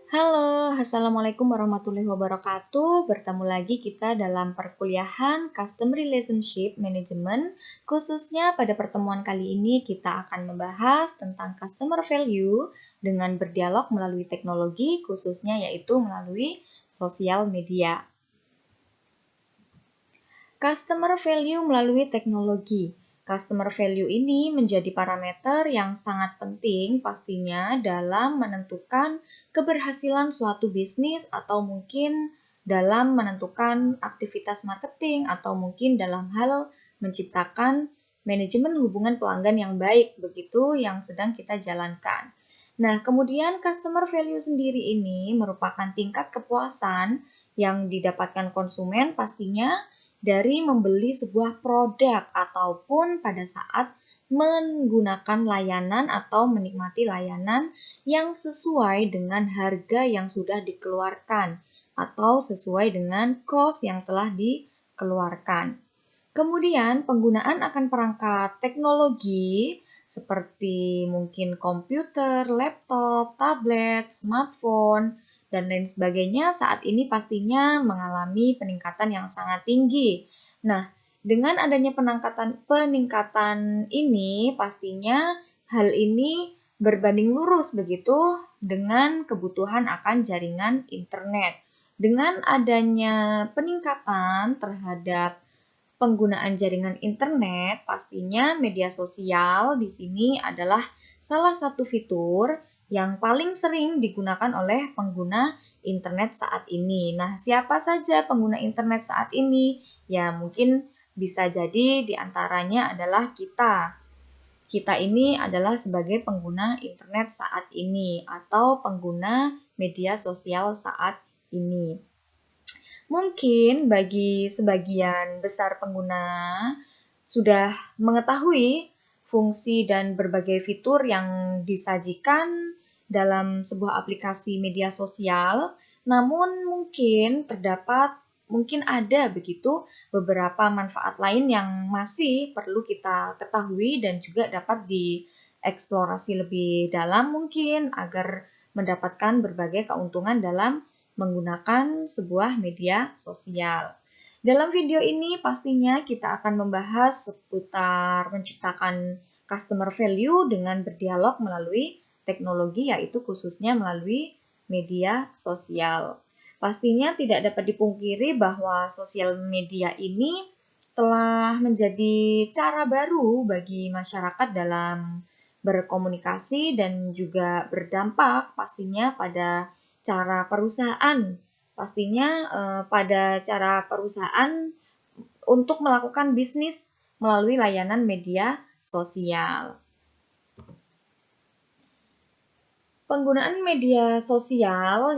Halo, Assalamualaikum warahmatullahi wabarakatuh. Bertemu lagi kita dalam perkuliahan Custom Relationship Management. Khususnya pada pertemuan kali ini kita akan membahas tentang customer value dengan berdialog melalui teknologi, khususnya yaitu melalui sosial media. Customer value melalui teknologi. Customer value ini menjadi parameter yang sangat penting pastinya dalam menentukan keberhasilan suatu bisnis atau mungkin dalam menentukan aktivitas marketing atau mungkin dalam hal menciptakan manajemen hubungan pelanggan yang baik, begitu yang sedang kita jalankan. Nah, kemudian customer value sendiri ini merupakan tingkat kepuasan yang didapatkan konsumen pastinya dari membeli sebuah produk ataupun pada saat menggunakan layanan atau menikmati layanan yang sesuai dengan harga yang sudah dikeluarkan atau sesuai dengan cost yang telah dikeluarkan. Kemudian penggunaan akan perangkat teknologi seperti mungkin komputer, laptop, tablet, smartphone, dan lain sebagainya saat ini pastinya mengalami peningkatan yang sangat tinggi. Nah, dengan adanya peningkatan ini pastinya hal ini berbanding lurus begitu dengan kebutuhan akan jaringan internet. Dengan adanya peningkatan terhadap penggunaan jaringan internet, pastinya media sosial di sini adalah salah satu fitur yang paling sering digunakan oleh pengguna internet saat ini. Nah, siapa saja pengguna internet saat ini? Ya, mungkin bisa jadi di antaranya adalah kita. Kita ini adalah sebagai pengguna internet saat ini atau pengguna media sosial saat ini. Mungkin bagi sebagian besar pengguna sudah mengetahui fungsi dan berbagai fitur yang disajikan dalam sebuah aplikasi media sosial, namun mungkin ada begitu beberapa manfaat lain yang masih perlu kita ketahui dan juga dapat dieksplorasi lebih dalam mungkin agar mendapatkan berbagai keuntungan dalam menggunakan sebuah media sosial. Dalam video ini pastinya kita akan membahas seputar menciptakan customer value dengan berdialog melalui teknologi, yaitu khususnya melalui media sosial. Pastinya tidak dapat dipungkiri bahwa sosial media ini telah menjadi cara baru bagi masyarakat dalam berkomunikasi dan juga berdampak pastinya pada cara perusahaan. Pastinya pada cara perusahaan untuk melakukan bisnis melalui layanan media sosial. Penggunaan media sosial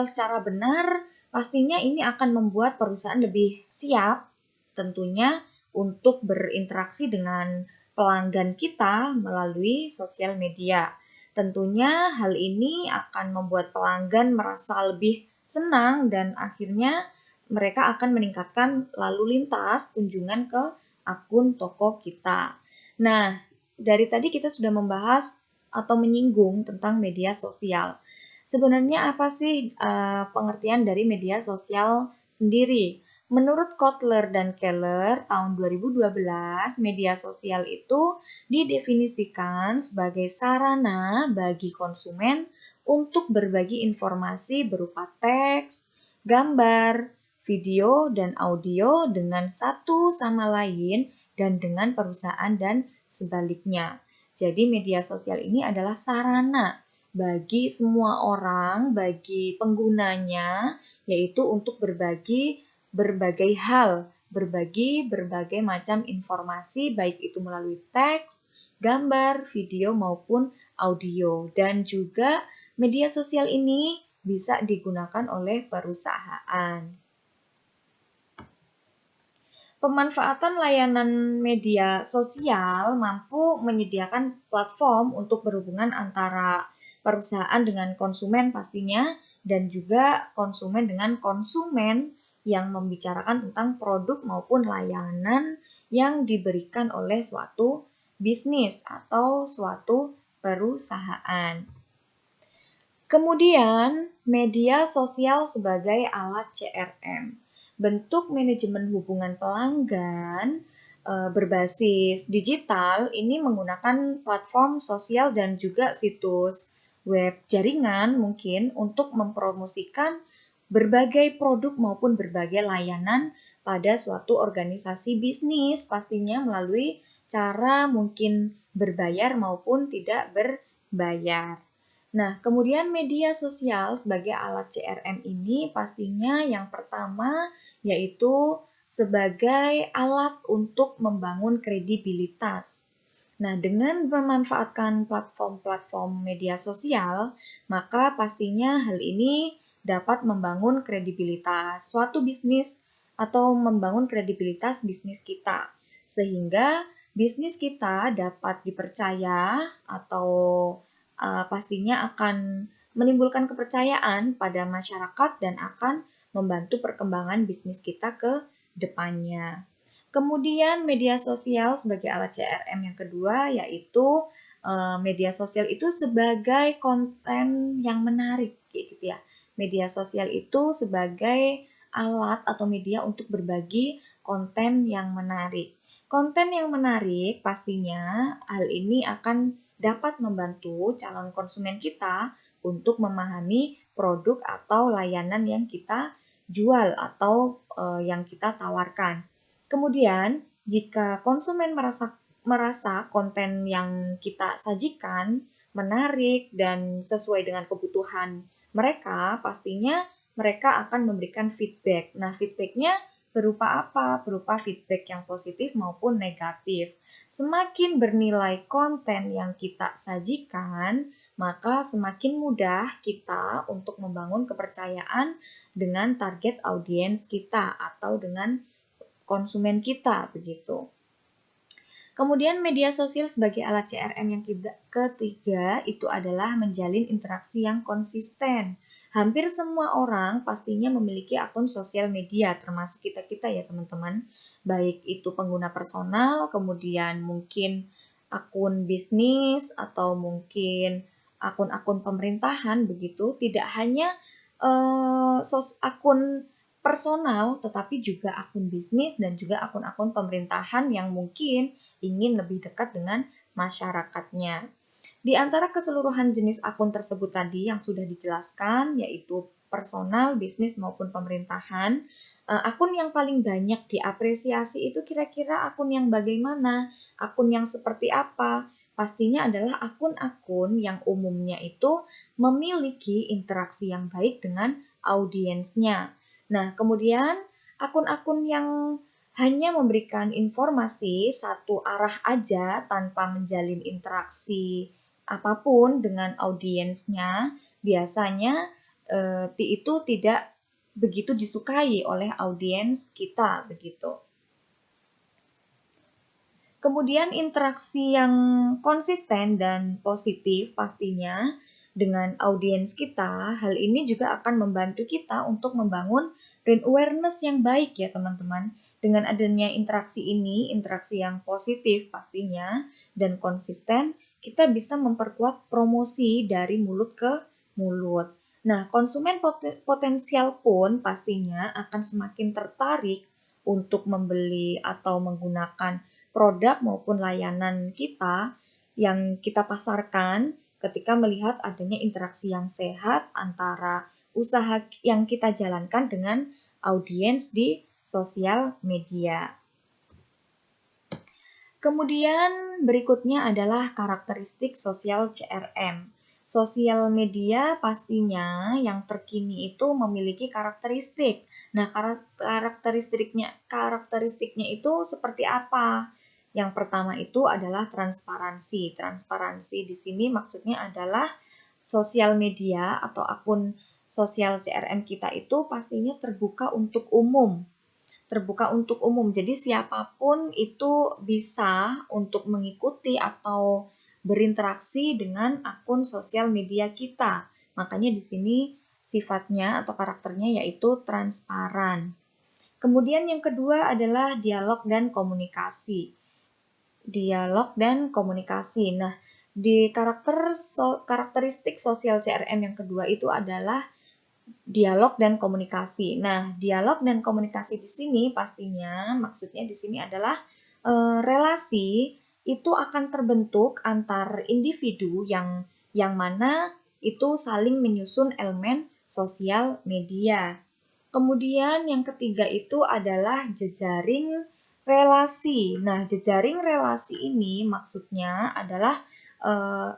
secara benar pastinya ini akan membuat perusahaan lebih siap tentunya untuk berinteraksi dengan pelanggan kita melalui sosial media. Tentunya hal ini akan membuat pelanggan merasa lebih senang dan akhirnya mereka akan meningkatkan lalu lintas kunjungan ke akun toko kita. Nah, dari tadi kita sudah membahas atau menyinggung tentang media sosial. Sebenarnya apa sih pengertian dari media sosial sendiri? Menurut Kotler dan Keller tahun 2012, media sosial itu didefinisikan sebagai sarana bagi konsumen untuk berbagi informasi berupa teks, gambar, video, dan audio dengan satu sama lain dan dengan perusahaan dan sebaliknya. Jadi media sosial ini adalah sarana bagi semua orang, bagi penggunanya, yaitu untuk berbagi berbagai hal, berbagi berbagai macam informasi, baik itu melalui teks, gambar, video, maupun audio. Dan juga media sosial ini bisa digunakan oleh perusahaan. Pemanfaatan layanan media sosial mampu menyediakan platform untuk berhubungan antara perusahaan dengan konsumen pastinya dan juga konsumen dengan konsumen yang membicarakan tentang produk maupun layanan yang diberikan oleh suatu bisnis atau suatu perusahaan. Kemudian, media sosial sebagai alat CRM. Bentuk manajemen hubungan pelanggan berbasis digital ini menggunakan platform sosial dan juga situs web jaringan mungkin untuk mempromosikan berbagai produk maupun berbagai layanan pada suatu organisasi bisnis, pastinya melalui cara mungkin berbayar maupun tidak berbayar. Nah, kemudian media sosial sebagai alat CRM ini pastinya yang pertama yaitu sebagai alat untuk membangun kredibilitas. Nah, dengan memanfaatkan platform-platform media sosial, maka pastinya hal ini dapat membangun kredibilitas suatu bisnis atau membangun kredibilitas bisnis kita. Sehingga bisnis kita dapat dipercaya atau pastinya akan menimbulkan kepercayaan pada masyarakat dan akan membantu perkembangan bisnis kita ke depannya. Kemudian media sosial sebagai alat CRM yang kedua yaitu media sosial itu sebagai konten yang menarik gitu ya. Media sosial itu sebagai alat atau media untuk berbagi konten yang menarik. Konten yang menarik pastinya hal ini akan dapat membantu calon konsumen kita untuk memahami produk atau layanan yang kita jual atau yang kita tawarkan. Kemudian, jika konsumen merasa konten yang kita sajikan menarik dan sesuai dengan kebutuhan mereka, pastinya mereka akan memberikan feedback. Nah, feedbacknya berupa apa? Berupa feedback yang positif maupun negatif. Semakin bernilai konten yang kita sajikan, maka semakin mudah kita untuk membangun kepercayaan dengan target audiens kita atau dengan konsumen kita begitu. Kemudian media sosial sebagai alat CRM yang ketiga itu adalah menjalin interaksi yang konsisten. Hampir semua orang pastinya memiliki akun sosial media, termasuk kita-kita ya teman-teman. Baik itu pengguna personal, kemudian mungkin akun bisnis, atau mungkin akun-akun pemerintahan begitu. Tidak hanya akun personal, tetapi juga akun bisnis dan juga akun-akun pemerintahan yang mungkin ingin lebih dekat dengan masyarakatnya. Di antara keseluruhan jenis akun tersebut tadi yang sudah dijelaskan, yaitu personal, bisnis maupun pemerintahan, akun yang paling banyak diapresiasi itu kira-kira akun yang bagaimana, akun yang seperti apa? Pastinya adalah akun-akun yang umumnya itu memiliki interaksi yang baik dengan audiensnya. Nah, kemudian akun-akun yang hanya memberikan informasi satu arah aja tanpa menjalin interaksi apapun dengan audiensnya, biasanya itu tidak begitu disukai oleh audiens kita begitu. Kemudian interaksi yang konsisten dan positif pastinya dengan audiens kita, hal ini juga akan membantu kita untuk membangun brand awareness yang baik ya teman-teman. Dengan adanya interaksi ini, interaksi yang positif pastinya dan konsisten, kita bisa memperkuat promosi dari mulut ke mulut. Nah, konsumen potensial pun pastinya akan semakin tertarik untuk membeli atau menggunakan produk maupun layanan kita yang kita pasarkan ketika melihat adanya interaksi yang sehat antara usaha yang kita jalankan dengan audiens di sosial media. Kemudian berikutnya adalah karakteristik sosial CRM. Sosial media pastinya yang terkini itu memiliki karakteristik. Nah, karakteristiknya itu seperti apa? Yang pertama itu adalah transparansi. Transparansi di sini maksudnya adalah sosial media atau akun sosial CRM kita itu pastinya terbuka untuk umum. Terbuka untuk umum. Jadi siapapun itu bisa untuk mengikuti atau berinteraksi dengan akun sosial media kita. Makanya di sini sifatnya atau karakternya yaitu transparan. Kemudian yang kedua adalah dialog dan komunikasi. Dialog dan komunikasi. Nah, Di karakteristik sosial CRM yang kedua itu adalah dialog dan komunikasi. Nah, dialog dan komunikasi di sini pastinya maksudnya di sini adalah relasi itu akan terbentuk antar individu yang mana itu saling menyusun elemen sosial media. Kemudian yang ketiga itu adalah jejaring relasi. Nah, jejaring relasi ini maksudnya adalah eh,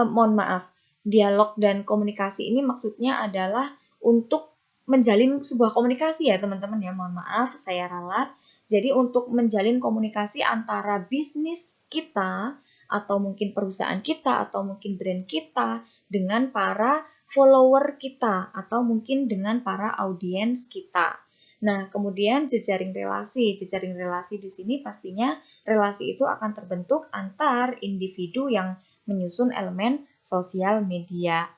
mohon maaf, dialog dan komunikasi ini maksudnya adalah untuk menjalin sebuah komunikasi ya teman-teman ya, mohon maaf saya ralat. Jadi untuk menjalin komunikasi antara bisnis kita atau mungkin perusahaan kita atau mungkin brand kita dengan para follower kita atau mungkin dengan para audiens kita. Nah, kemudian jejaring relasi. Jejaring relasi di sini pastinya relasi itu akan terbentuk antar individu yang menyusun elemen sosial media.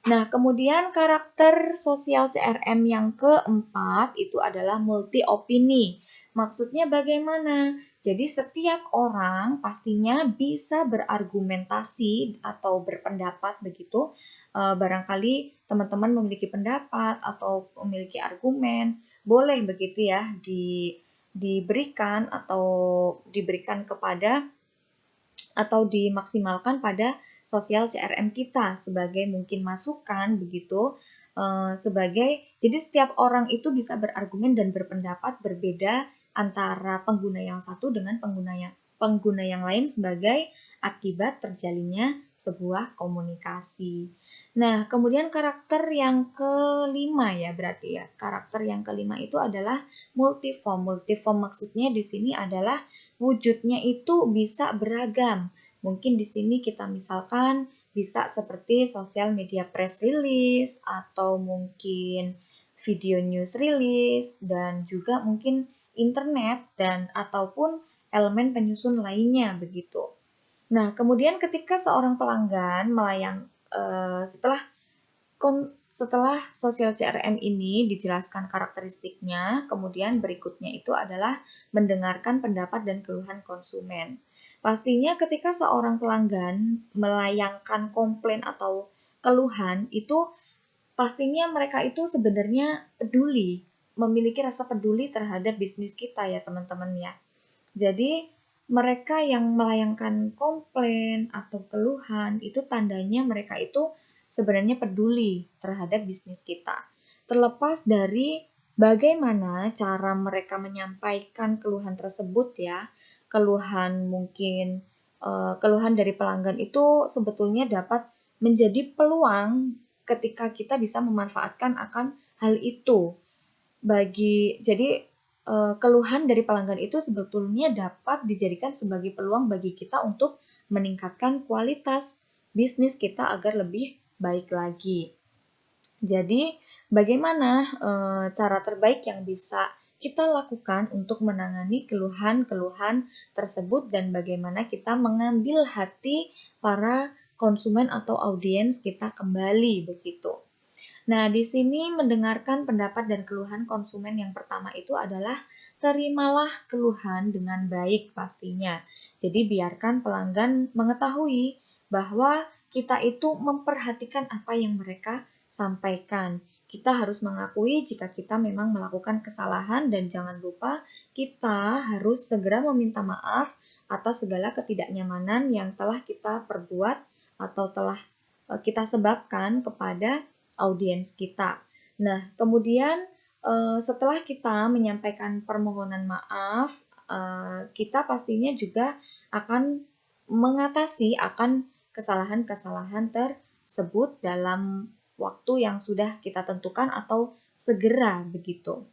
Nah, kemudian karakter sosial CRM yang keempat itu adalah multi opini. Maksudnya bagaimana? Jadi setiap orang pastinya bisa berargumentasi atau berpendapat begitu. Barangkali teman-teman memiliki pendapat atau memiliki argumen, boleh begitu ya diberikan atau diberikan kepada atau dimaksimalkan pada sosial CRM kita sebagai mungkin masukan begitu sebagai jadi setiap orang itu bisa berargumen dan berpendapat berbeda antara pengguna yang satu dengan pengguna yang lain sebagai akibat terjalinnya sebuah komunikasi. Nah, kemudian karakter yang kelima ya berarti ya. Karakter yang kelima itu adalah multiform. Multiform maksudnya di sini adalah wujudnya itu bisa beragam. Mungkin di sini kita misalkan bisa seperti sosial media press release atau mungkin video news release dan juga mungkin internet dan ataupun elemen penyusun lainnya begitu. Nah, kemudian ketika seorang pelanggan setelah setelah sosial CRM ini dijelaskan karakteristiknya, kemudian berikutnya itu adalah mendengarkan pendapat dan keluhan konsumen. Pastinya ketika seorang pelanggan melayangkan komplain atau keluhan, itu pastinya mereka itu sebenarnya peduli, memiliki rasa peduli terhadap bisnis kita ya teman-teman ya. Jadi mereka yang melayangkan komplain atau keluhan itu tandanya mereka itu sebenarnya peduli terhadap bisnis kita. Terlepas dari bagaimana cara mereka menyampaikan keluhan tersebut ya, keluhan mungkin keluhan dari pelanggan itu sebetulnya dapat menjadi peluang ketika kita bisa memanfaatkan akan hal itu. Keluhan dari pelanggan itu sebetulnya dapat dijadikan sebagai peluang bagi kita untuk meningkatkan kualitas bisnis kita agar lebih baik lagi. Jadi, bagaimana cara terbaik yang bisa kita lakukan untuk menangani keluhan-keluhan tersebut dan bagaimana kita mengambil hati para konsumen atau audiens kita kembali begitu. Nah, di sini mendengarkan pendapat dan keluhan konsumen yang pertama itu adalah terimalah keluhan dengan baik pastinya. Jadi biarkan pelanggan mengetahui bahwa kita itu memperhatikan apa yang mereka sampaikan. Kita harus mengakui jika kita memang melakukan kesalahan dan jangan lupa kita harus segera meminta maaf atas segala ketidaknyamanan yang telah kita perbuat atau telah kita sebabkan kepada audiens kita. Nah, kemudian setelah kita menyampaikan permohonan maaf, kita pastinya juga akan mengatasi akan kesalahan-kesalahan tersebut dalam waktu yang sudah kita tentukan atau segera begitu.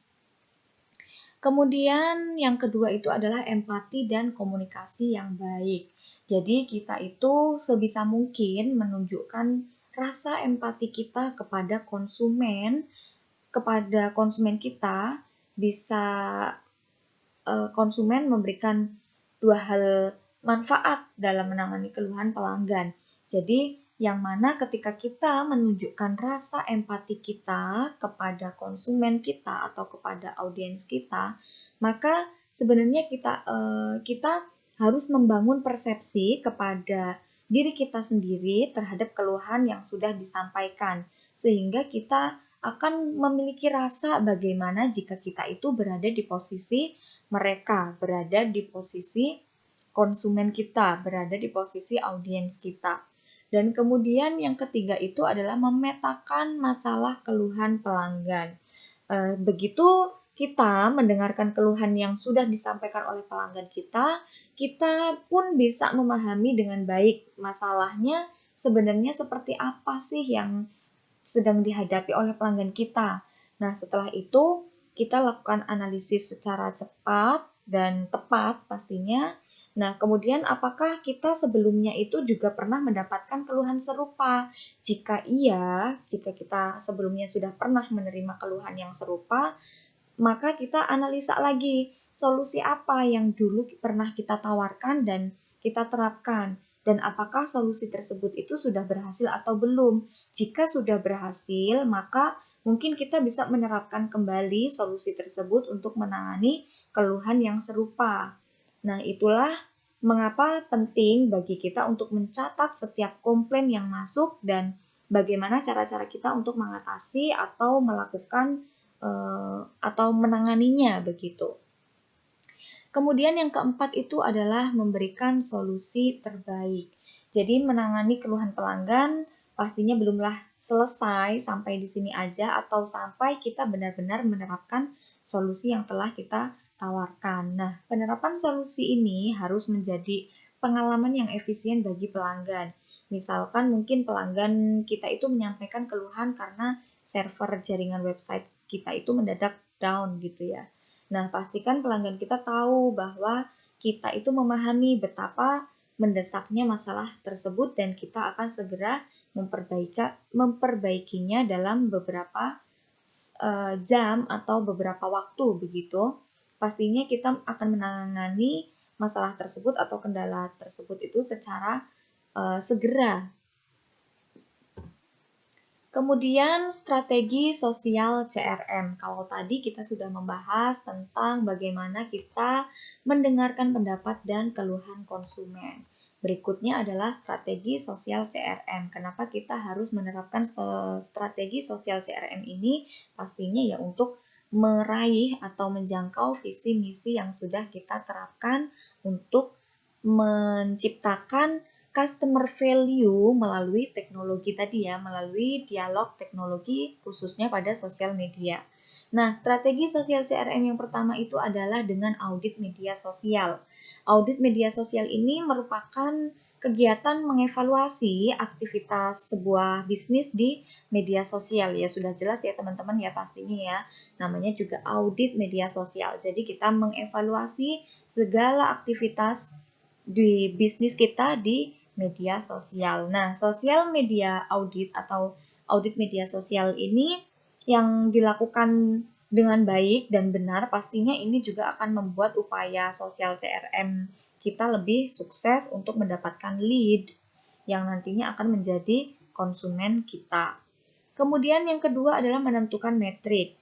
Kemudian yang kedua itu adalah empati dan komunikasi yang baik. Jadi kita itu sebisa mungkin menunjukkan rasa empati kita kepada konsumen kita bisa konsumen memberikan dua hal manfaat dalam menangani keluhan pelanggan. Jadi yang mana ketika kita menunjukkan rasa empati kita kepada konsumen kita atau kepada audiens kita, maka sebenarnya kita harus membangun persepsi kepada diri kita sendiri terhadap keluhan yang sudah disampaikan, sehingga kita akan memiliki rasa bagaimana jika kita itu berada di posisi mereka, berada di posisi konsumen kita, berada di posisi audiens kita. Dan kemudian yang ketiga itu adalah memetakan masalah keluhan pelanggan. Begitu kita mendengarkan keluhan yang sudah disampaikan oleh pelanggan kita pun bisa memahami dengan baik masalahnya sebenarnya seperti apa sih yang sedang dihadapi oleh pelanggan kita. Nah, setelah itu kita lakukan analisis secara cepat dan tepat pastinya. Nah, kemudian apakah kita sebelumnya itu juga pernah mendapatkan keluhan serupa? Jika iya, jika kita sebelumnya sudah pernah menerima keluhan yang serupa, maka kita analisa lagi solusi apa yang dulu pernah kita tawarkan dan kita terapkan. Dan apakah solusi tersebut itu sudah berhasil atau belum? Jika sudah berhasil, maka mungkin kita bisa menerapkan kembali solusi tersebut untuk menangani keluhan yang serupa. Nah, itulah mengapa penting bagi kita untuk mencatat setiap komplain yang masuk dan bagaimana cara-cara kita untuk mengatasi atau melakukan atau menanganinya begitu. Kemudian yang keempat itu adalah memberikan solusi terbaik. Jadi menangani keluhan pelanggan pastinya belumlah selesai sampai di sini aja atau sampai kita benar-benar menerapkan solusi yang telah kita tawarkan. Nah, penerapan solusi ini harus menjadi pengalaman yang efisien bagi pelanggan. Misalkan mungkin pelanggan kita itu menyampaikan keluhan karena server jaringan website kita itu mendadak down gitu ya. Nah, pastikan pelanggan kita tahu bahwa kita itu memahami betapa mendesaknya masalah tersebut dan kita akan segera memperbaikinya dalam beberapa jam atau beberapa waktu begitu. Pastinya kita akan menangani masalah tersebut atau kendala tersebut itu secara segera. Kemudian strategi sosial CRM. Kalau tadi kita sudah membahas tentang bagaimana kita mendengarkan pendapat dan keluhan konsumen. Berikutnya adalah strategi sosial CRM. Kenapa kita harus menerapkan strategi sosial CRM ini? Pastinya ya untuk meraih atau menjangkau visi misi yang sudah kita terapkan untuk menciptakan customer value melalui teknologi tadi ya, melalui dialog teknologi khususnya pada sosial media. Nah, strategi sosial CRM yang pertama itu adalah dengan audit media sosial. Audit media sosial ini merupakan kegiatan mengevaluasi aktivitas sebuah bisnis di media sosial. Ya sudah jelas ya teman-teman ya pastinya ya. Namanya juga audit media sosial. Jadi kita mengevaluasi segala aktivitas di bisnis kita di media sosial. Nah, sosial media audit atau audit media sosial ini yang dilakukan dengan baik dan benar pastinya ini juga akan membuat upaya sosial CRM kita lebih sukses untuk mendapatkan lead yang nantinya akan menjadi konsumen kita. Kemudian yang kedua adalah menentukan metrik.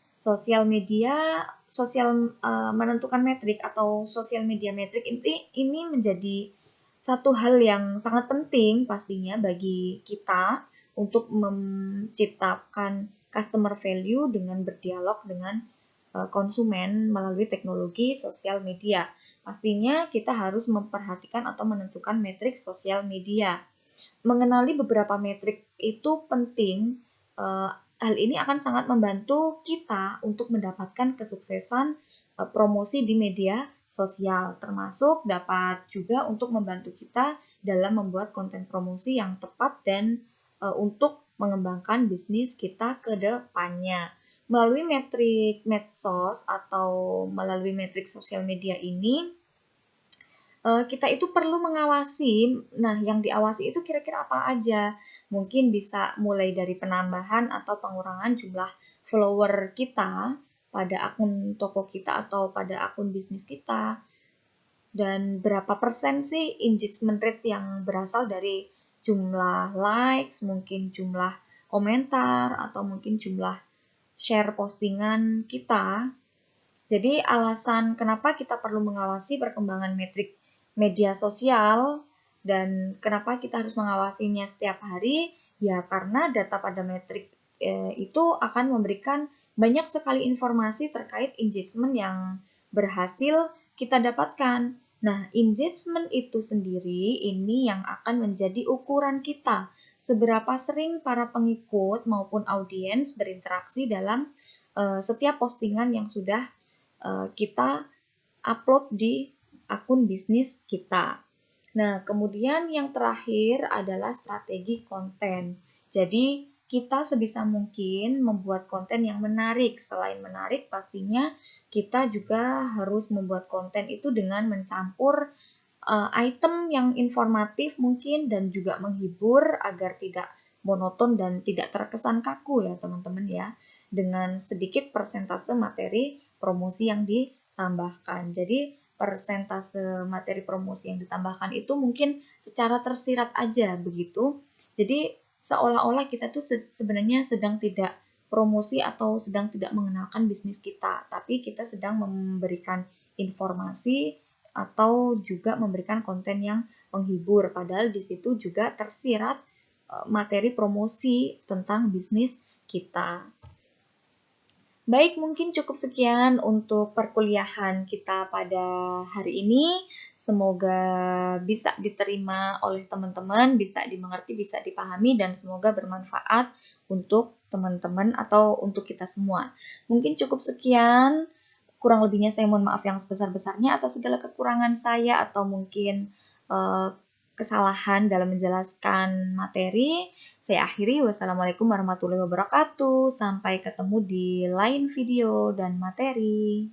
Menentukan metrik atau sosial media metrik ini menjadi satu hal yang sangat penting pastinya bagi kita untuk menciptakan customer value dengan berdialog dengan konsumen melalui teknologi sosial media. Pastinya kita harus memperhatikan atau menentukan metrik sosial media. Mengenali beberapa metrik itu penting. Hal ini akan sangat membantu kita untuk mendapatkan kesuksesan promosi di media sosial, termasuk dapat juga untuk membantu kita dalam membuat konten promosi yang tepat dan untuk mengembangkan bisnis kita ke depannya. Melalui metrik medsos atau melalui metrik sosial media ini, kita itu perlu mengawasi. Nah, yang diawasi itu kira-kira apa aja? Mungkin bisa mulai dari penambahan atau pengurangan jumlah follower kita pada akun toko kita atau pada akun bisnis kita. Dan berapa persen sih engagement rate yang berasal dari jumlah likes, mungkin jumlah komentar, atau mungkin jumlah share postingan kita. Jadi alasan kenapa kita perlu mengawasi perkembangan metrik media sosial Dan kenapa kita harus mengawasinya setiap hari? Ya karena data pada metrik itu akan memberikan banyak sekali informasi terkait engagement yang berhasil kita dapatkan. Nah, engagement itu sendiri ini yang akan menjadi ukuran kita. Seberapa sering para pengikut maupun audiens berinteraksi dalam setiap postingan yang sudah kita upload di akun bisnis kita. Nah, kemudian yang terakhir adalah strategi konten. Jadi, kita sebisa mungkin membuat konten yang menarik. Selain menarik, pastinya kita juga harus membuat konten itu dengan mencampur item yang informatif mungkin dan juga menghibur agar tidak monoton dan tidak terkesan kaku ya teman-teman ya. Dengan sedikit persentase materi promosi yang ditambahkan. Jadi persentase materi promosi yang ditambahkan itu mungkin secara tersirat aja begitu. Jadi seolah-olah kita tuh sebenarnya sedang tidak promosi atau sedang tidak mengenalkan bisnis kita, tapi kita sedang memberikan informasi atau juga memberikan konten yang menghibur. Padahal di situ juga tersirat materi promosi tentang bisnis kita. Baik, mungkin cukup sekian untuk perkuliahan kita pada hari ini. Semoga bisa diterima oleh teman-teman, bisa dimengerti, bisa dipahami, dan semoga bermanfaat untuk teman-teman atau untuk kita semua. Mungkin cukup sekian. Kurang lebihnya saya mohon maaf yang sebesar-besarnya atas segala kekurangan saya atau mungkin kesalahan dalam menjelaskan materi. Saya akhiri. Wassalamualaikum warahmatullahi wabarakatuh. Sampai ketemu di lain video dan materi.